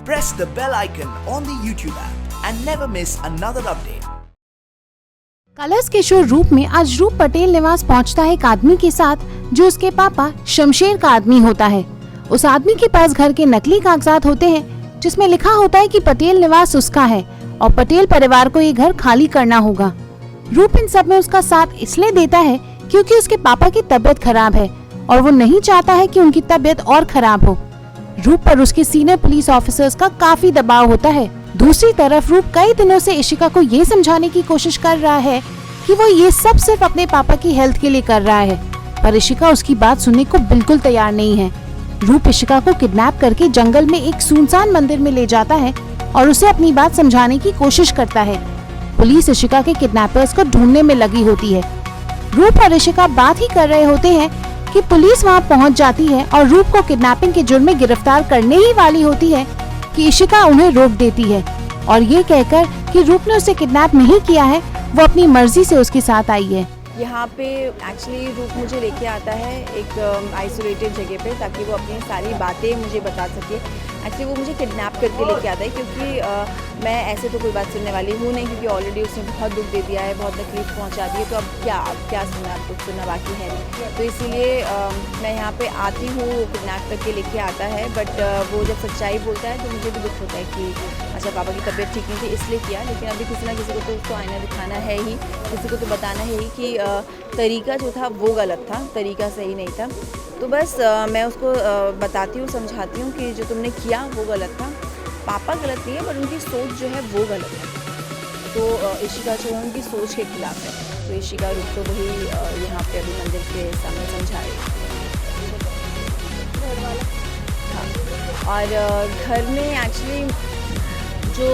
press the bell icon on the YouTube app and never miss another update. Colours के show रूप में आज रूप पटेल निवास पहुंचता है एक आदमी के साथ जो उसके पापा शमशेर का आदमी होता है। उस आदमी के पास घर के नकली कागजात होते हैं जिसमें लिखा होता है कि पटेल निवास उसका है और पटेल परिवार को ये घर खाली करना होगा। रूप इन सब में उसका साथ इसलिए देता है क्योंकि उसके पापा की तबीयत खराब है और वो नहीं चाहता है कि उनकी तबीयत और खराब हो। रूप पर उसके सीनियर पुलिस ऑफिसर्स का काफी दबाव होता है। दूसरी तरफ रूप कई दिनों से इशिका को ये समझाने की कोशिश कर रहा है कि वो ये सब सिर्फ अपने पापा की हेल्थ के लिए कर रहा है, पर इशिका उसकी बात सुनने को बिल्कुल तैयार नहीं है। रूप इशिका को किडनैप करके जंगल में एक सुनसान मंदिर में ले जाता है और उसे अपनी बात समझाने की कोशिश करता है। पुलिस इशिका के किडनैपर्स को ढूंढने में लगी होती है। रूप और इशिका बात ही कर रहे होते हैं कि पुलिस वहां पहुंच जाती है और रूप को किडनैपिंग के जुर्म में गिरफ्तार करने ही वाली होती है कि इशिका उन्हें रोक देती है और ये कहकर कि रूप ने उसे किडनैप नहीं किया है, वो अपनी मर्जी से उसके साथ आई है। यहाँ पे एक्चुअली रूप मुझे लेके आता है एक आइसोलेटेड जगह पे ताकि वो अपनी सारी बातें मुझे बता सके। एक्चुअली वो मुझे किडनैप करके लेके आता है क्योंकि मैं ऐसे तो कोई बात सुनने वाली हूँ नहीं, क्योंकि ऑलरेडी उसने बहुत दुख दे दिया है, बहुत तकलीफ पहुँचा दी है, तो अब क्या सुनना, अब कुछ सुनना बाकी है नहीं। तो इसीलिए मैं यहाँ पे आती हूँ, वो किडनैप करके लेके आता है। बट वो जब सच्चाई बोलता है तो मुझे भी दुख होता है कि अच्छा पापा की तबीयत ठीक नहीं थी इसलिए किया, लेकिन अभी किसी ना किसी को तो उसको आईना दिखाना है ही, किसी को तो बताना है ही कि तरीका जो था वो गलत था, तरीका सही नहीं था। तो बस मैं उसको बताती हूँ, समझाती हूँ कि जो तुमने किया वो गलत था। पापा गलत नहीं है पर उनकी सोच जो है वो गलत है। तो इशिका जो है उनकी सोच के खिलाफ है। तो इशिका रूप तो वही यहाँ पे अभी मंदिर के सामने समझा रही है। हाँ, और घर में एक्चुअली जो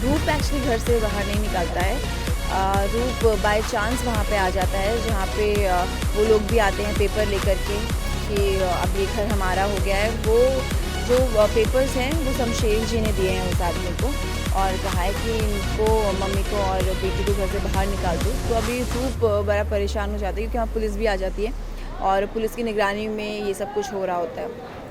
रूप एक्चुअली घर से बाहर नहीं निकलता है। रूप बाय चांस वहाँ पे आ जाता है जहाँ पे वो लोग भी आते हैं पेपर लेकर के कि अब ये घर हमारा हो गया है। वो जो पेपर्स हैं वो शमशेर जी ने दिए हैं उस आदमी को और कहा है कि इनको, मम्मी को और बेटी को घर से बाहर निकाल दो। तो अभी रूप बड़ा परेशान हो जाता है क्योंकि वहाँ पुलिस भी आ जाती है और पुलिस की निगरानी में ये सब कुछ हो रहा होता है।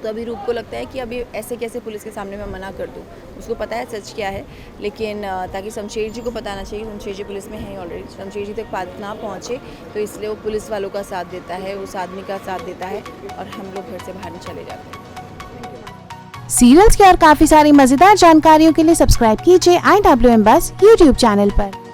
तो अभी रूप को लगता है कि अभी ऐसे कैसे पुलिस के सामने मैं मना कर दूँ। उसको पता है सच क्या है, लेकिन ताकि शमशेर जी को पता ना चाहिए, शमशेर जी पुलिस में हैं ऑलरेडी, शमशेर जी तक बात ना पहुँचे, तो इसलिए वो पुलिस वालों का साथ देता है, उस आदमी का साथ देता है और हम लोग घर से बाहर नहीं चले जाते हैं। सीरियल्स की और काफी सारी मजेदार जानकारियों के लिए सब्सक्राइब कीजिए IWM बस YouTube चैनल पर।